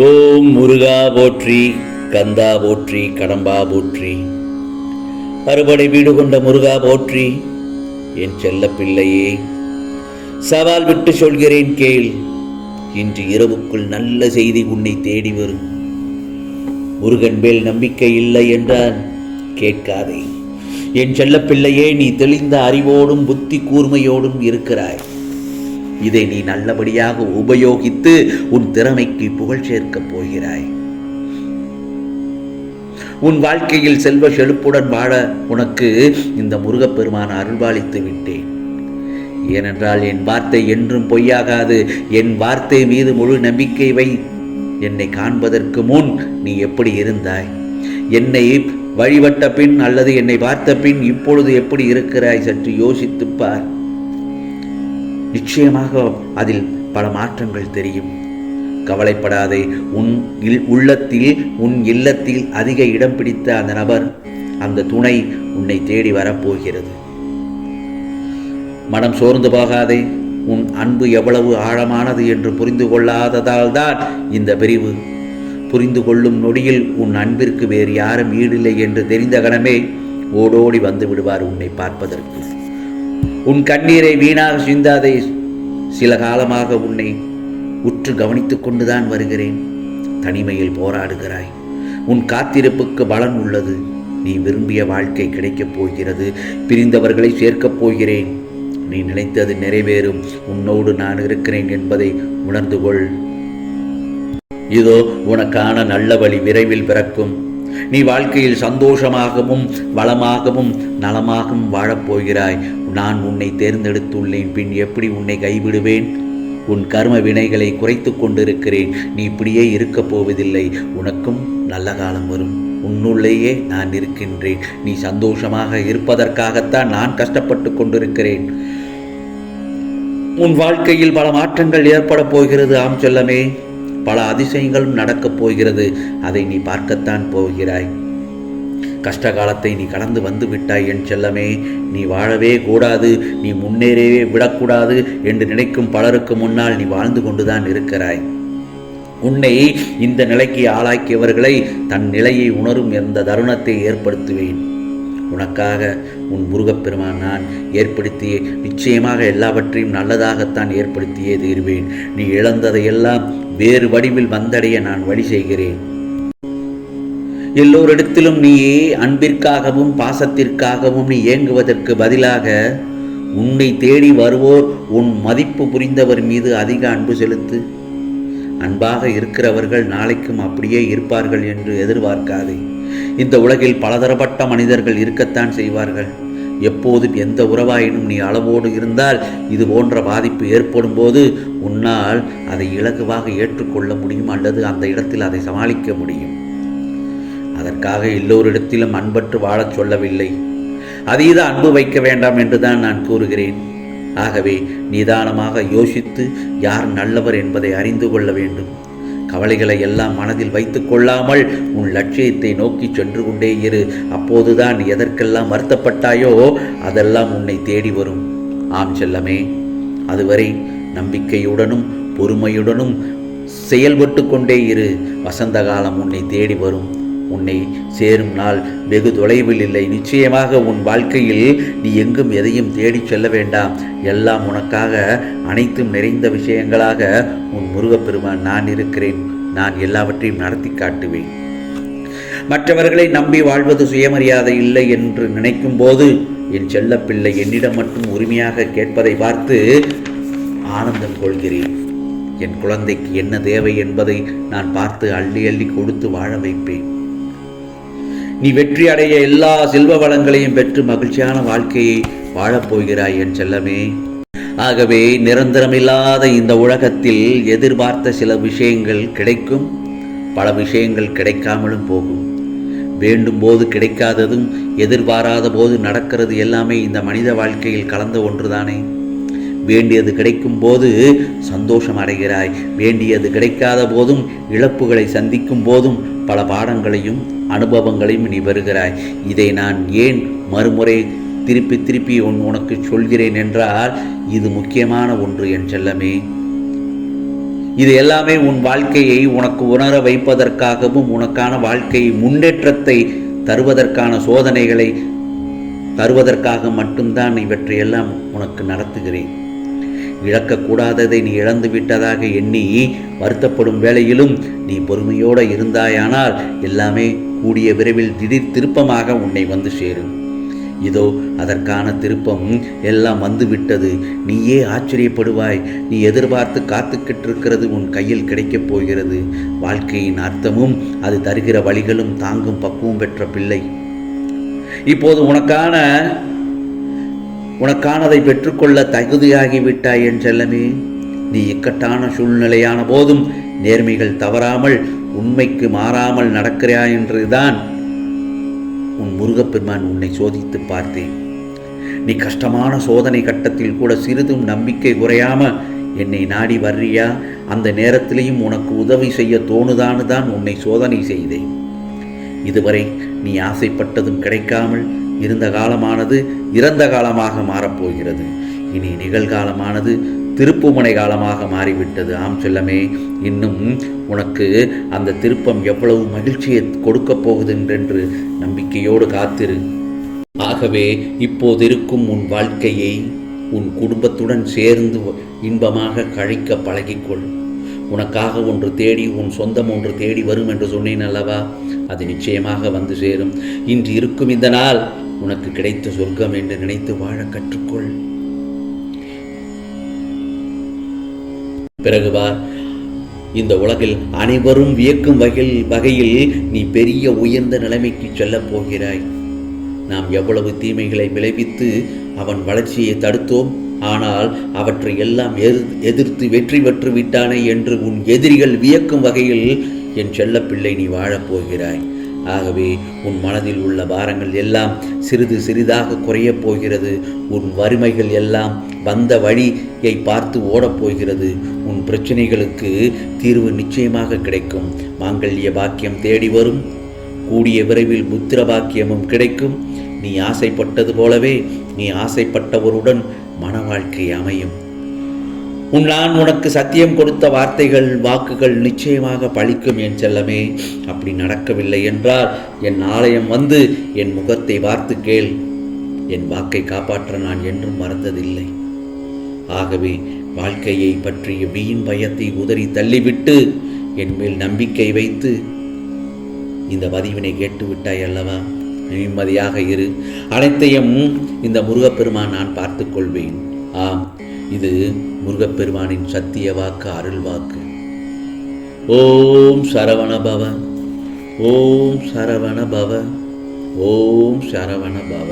ஓம் முருகா போற்றி, கந்தா போற்றி, கடம்பா போற்றி, அறுபடை வீடு கொண்ட முருகா போற்றி. என் செல்ல பிள்ளையே, சவால் விட்டு சொல்கிறேன் கேள். இன்று இரவுக்குள் நல்ல செய்தி உன்னை தேடி வரும். முருகன் மேல் நம்பிக்கை இல்லை என்றால் கேட்காதே. என் செல்ல பிள்ளையே, நீ தெளிந்த அறிவோடும் புத்தி கூர்மையோடும் இருக்கிறாய். இதை நீ நல்லபடியாக உபயோகித்து உன் திறமைக்கு புகழ் சேர்க்கப் போகிறாய். உன் வாழ்க்கையில் செல்வ செழிப்புடன் வாழ உனக்கு இந்த முருகப்பெருமான் அருள்பாலித்து விட்டேன். ஏனென்றால் என் வார்த்தை என்றும் பொய்யாகாது. என் வார்த்தை மீது முழு நம்பிக்கை வை. என்னை காண்பதற்கு முன் நீ எப்படி இருந்தாய், என்னை வழிபட்ட பின் அல்லது என்னை பார்த்த பின் இப்பொழுது எப்படி இருக்கிறாய், சற்று யோசித்துப் பார். நிச்சயமாக அதில் பல மாற்றங்கள் தெரியும். கவலைப்படாதே. உன் உள்ளத்தில், உன் இல்லத்தில் அதிக இடம் பிடித்த அந்த நபர், அந்த துணை உன்னை தேடி வரப்போகிறது. மனம் சோர்ந்து போகாதே. உன் அன்பு எவ்வளவு ஆழமானது என்று புரிந்து கொள்ளாததால் தான் இந்த பிரிவு. புரிந்து கொள்ளும் நொடியில் உன் அன்பிற்கு வேறு யாரும் ஈடில்லை என்று தெரிந்த கணமே ஓடோடி வந்து விடுவார் உன்னை பார்ப்பதற்கு. உன் கண்ணீரை வீணாக சிந்தாதே. சில காலமாக உன்னை உற்று கவனித்துக் கொண்டுதான் வருகிறேன். தனிமையில் போராடுகிறாய். உன் காத்திருப்புக்கு பலன் உள்ளது. நீ விரும்பிய வாழ்க்கை கிடைக்கப் போகிறது. பிரிந்தவர்களை சேர்க்கப் போகிறேன். நீ நினைத்தது நிறைவேறும். உன்னோடு நான் இருக்கிறேன் என்பதை உணர்ந்து கொள். இதோ உனக்கான நல்ல வழி விரைவில் பிறக்கும். நீ வாழ்க்கையில் சந்தோஷமாகவும் வளமாகவும் நலமாகவும் வாழப்போகிறாய். நான் உன்னை தேர்ந்தெடுத்துள்ளேன். பின் எப்படி உன்னை கைவிடுவேன்? உன் கர்ம வினைகளை குறைத்து கொண்டிருக்கிறேன். நீ இப்படியே இருக்கப் போவதில்லை. உனக்கும் நல்ல காலம் வரும். உன்னுள்ளேயே நான் இருக்கின்றேன். நீ சந்தோஷமாக இருப்பதற்காகத்தான் நான் கஷ்டப்பட்டு கொண்டிருக்கிறேன். உன் வாழ்க்கையில் பல மாற்றங்கள் ஏற்பட போகிறது. ஆம் செல்லமே, பல அதிசயங்களும் நடக்கப் போகிறது. அதை நீ பார்க்கத்தான் போகிறாய். கஷ்ட காலத்தை நீ கடந்து வந்து விட்டாய் என் செல்லமே. நீ வாழவே கூடாது, நீ முன்னேறவே விடக்கூடாது என்று நினைக்கும் பலருக்கு முன்னால் நீ வாழ்ந்து கொண்டுதான் இருக்கிறாய். உன்னை இந்த நிலைக்கு ஆளாக்கியவர்களை தன் நிலையை உணரும் எந்த தருணத்தை ஏற்படுத்துவேன். உனக்காக உன் முருகப்பெருமான் நான் ஏற்படுத்தியே நிச்சயமாக எல்லாவற்றையும் நல்லதாகத்தான் ஏற்படுத்தியே தீர்வேன். நீ இழந்ததையெல்லாம் வேறு வடிவில் வந்தடைய நான் வழி செய்கிறேன். எல்லோரிடத்திலும் நீ அன்பிற்காகவும் பாசத்திற்காகவும் நீ ஏங்குவதற்கு பதிலாக உன்னை தேடி வருவோர், உன் மதிப்பு புரிந்தவர் மீது அதிக அன்பு செலுத்து. அன்பாக இருக்கிறவர்கள் நாளைக்கும் அப்படியே இருப்பார்கள் என்று எதிர்பார்க்காதே. இந்த உலகில் பலதரப்பட்ட மனிதர்கள் இருக்கத்தான் செய்வார்கள். எப்போதும் எந்த உறவாயினும் நீ அளவோடு இருந்தால் இது போன்ற பாதிப்பு ஏற்படும் போது உன்னால் அதை இலகுவாக ஏற்றுக்கொள்ள முடியும், அல்லது அந்த இடத்தில் அதை சமாளிக்க முடியும். அதற்காக எல்லோரிடத்திலும் அன்பற்று வாழச் சொல்லவில்லை. அதீத அன்பு வைக்க வேண்டாம் என்றுதான் நான் கூறுகிறேன். ஆகவே நிதானமாக யோசித்து யார் நல்லவர் என்பதை அறிந்து கொள்ள வேண்டும். கவலைகளை எல்லாம் மனதில் வைத்து கொள்ளாமல் உன் லட்சியத்தை நோக்கி சென்று கொண்டே இரு. அப்போதுதான் எதற்கெல்லாம் வருத்தப்பட்டாயோ அதெல்லாம் உன்னை தேடி வரும். ஆம் செல்லமே, அதுவரை நம்பிக்கையுடனும் பொறுமையுடனும் செயல்பட்டு கொண்டே இரு. வசந்த காலம் உன்னை தேடி வரும். உன்னை சேரும் நாள் வெகு தொலைவில் இல்லை. நிச்சயமாக உன் வாழ்க்கையில் நீ எங்கும் எதையும் தேடி செல்ல வேண்டாம். எல்லாம் உனக்காக அனைத்தும் நிறைந்த விஷயங்களாக உன் முருகப்பெருமான் நான் இருக்கிறேன். நான் எல்லாவற்றையும் நடத்தி காட்டுவேன். மற்றவர்களை நம்பி வாழ்வது சுயமரியாதை இல்லை என்று நினைக்கும் போது என் செல்லப்பிள்ளை என்னிடம் மட்டும் உரிமையாக கேட்பதை பார்த்து ஆனந்தம் கொள்கிறேன். என் குழந்தைக்கு என்ன தேவை என்பதை நான் பார்த்து அள்ளி அள்ளி கொடுத்து வாழ வைப்பேன். நீ வெற்றி அடைய எல்லா செல்வ வளங்களையும் பெற்று மகிழ்ச்சியான வாழ்க்கையை வாழப்போகிறாய் என் செல்லமே. ஆகவே நிரந்தரமில்லாத இந்த உலகத்தில் எதிர்பார்த்த சில விஷயங்கள் கிடைக்கும், பல விஷயங்கள் கிடைக்காமலும் போகும். வேண்டும் போது கிடைக்காததும் எதிர்பாராத போது நடக்கிறது எல்லாமே இந்த மனித வாழ்க்கையில் கலந்த ஒன்றுதானே. வேண்டியது கிடைக்கும் போது சந்தோஷம் அடைகிறாய். வேண்டியது கிடைக்காத போதும் இழப்புகளை சந்திக்கும் போதும் பல பாடங்களையும் அனுபவங்களையும் நீ பெறுகிறாய். இதை நான் ஏன் மறுமுறை திருப்பி திருப்பி உனக்கு சொல்கிறேன் என்றால் இது முக்கியமான ஒன்று என் செல்லமே. இது எல்லாமே உன் வாழ்க்கையை உனக்கு உணர வைப்பதற்காகவும் உனக்கான வாழ்க்கையை முன்னேற்றத்தை தருவதற்கான சோதனைகளை தருவதற்காக மட்டும்தான் இவற்றையெல்லாம் உனக்கு நடத்துகிறேன். இழக்கக்கூடாததை நீ இழந்து விட்டதாக எண்ணி வருத்தப்படும் வேளையிலும் நீ பொறுமையோடு இருந்தாயானால் எல்லாமே கூடிய விரைவில் திடீர் திருப்பமாக உன்னை வந்து சேரும். இதோ அதற்கான திருப்பம் எல்லாம் வந்துவிட்டது. நீயே ஆச்சரியப்படுவாய். நீ எதிர்பார்த்து காத்துக்கிட்டு இருக்கிறது உன் கையில் கிடைக்கப் போகிறது. வாழ்க்கையின் அர்த்தமும் அது தருகிற வழிகளும் தாங்கும் பக்குவம் பெற்ற பிள்ளை. இப்போது உனக்கானதை பெற்றுக்கொள்ள தகுதியாகிவிட்டாய் என் செல்லமே. நீ இக்கட்டான சூழ்நிலையான போதும் நேர்மைகள் தவறாமல் உண்மைக்கு மாறாமல் நடக்கிறாய் என்றுதான் உன் முருகப்பெருமான் உன்னை சோதித்து பார்த்தேன். நீ கஷ்டமான சோதனை கட்டத்தில் கூட சிறிதும் நம்பிக்கை குறையாம என்னை நாடி வர்றியா? அந்த நேரத்திலையும் உனக்கு உதவி செய்ய தோணுதானுதான் உன்னை சோதனை செய்தேன். இதுவரை நீ ஆசைப்பட்டதும் கிடைக்காமல் இருந்த காலமானது இறந்த காலமாக மாறப்போகிறது. இனி நிகழ்காலமானது திருப்புமுனை காலமாக மாறிவிட்டது. ஆம் செல்லமே, இன்னும் உனக்கு அந்த திருப்பம் எவ்வளவு மகிழ்ச்சியை கொடுக்கப் போகுதுன்றென்று நம்பிக்கையோடு காத்திரு. ஆகவே இப்போது இருக்கும் உன் வாழ்க்கையை உன் குடும்பத்துடன் சேர்ந்து இன்பமாக கழிக்க பழகிக்கொள். உனக்காக ஒன்று தேடி உன் சொந்தம் ஒன்று தேடி வரும் என்று சொன்னேன் அல்லவா? அது நிச்சயமாக வந்து சேரும். இன்று இருக்கும் இந்த நாள் உனக்கு கிடைத்த சொர்க்கம் என்று நினைத்து வாழ கற்றுக்கொள். பிறகு வா, இந்த உலகில் அனைவரும் வியக்கும் வகையில் நீ பெரிய உயர்ந்த நிலைமைக்கு செல்லப் போகிறாய். நாம் எவ்வளவு தீமைகளை விளைவித்து அவன் வளர்ச்சியை தடுத்தோம். ஆனால் அவற்றை எல்லாம் எதிர்த்து வெற்றி பெற்று விட்டானே என்று உன் எதிரிகள் வியக்கும் வகையில் என் செல்ல பிள்ளை நீ வாழப்போகிறாய். ஆகவே உன் மனதில் உள்ள பாரங்கள் எல்லாம் சிறிது சிறிதாக குறையப் போகிறது. உன் வறுமைகள் எல்லாம் வந்த வழியை பார்த்து ஓடப்போகிறது. உன் பிரச்சனைகளுக்கு தீர்வு நிச்சயமாக கிடைக்கும். மாங்கல்ய பாக்கியம் தேடி வரும். கூடிய விரைவில் புத்திர பாக்கியமும் கிடைக்கும். நீ ஆசைப்பட்டது போலவே நீ ஆசைப்பட்டவருடன் மன வாழ்க்கை அமையும். நான் உனக்கு சத்தியம் கொடுத்த வாக்குகள் நிச்சயமாக பலிக்கும் என் செல்லமே. அப்படி நடக்கவில்லை என்றால் என் ஆலயம் வந்து என் முகத்தை பார்த்து கேள். என் வாக்கை காப்பாற்ற நான் என்றும் மறந்ததில்லை. ஆகவே வாழ்க்கையை பற்றிய வீண் பயத்தை உதறி தள்ளிவிட்டு என் மேல் நம்பிக்கை வைத்து இந்த பதிவினை கேட்டுவிட்டாய் அல்லவா? நிம்மதியாக இரு. அனைத்தையும் இந்த முருகப்பெருமான் நான் பார்த்து கொள்வேன். ஆம், இது முருகப்பெருமானின் சத்திய வாக்கு, அருள் வாக்கு. ஓம் சரவண பவ, ஓம் சரவண பவ, ஓம் சரவண பவ.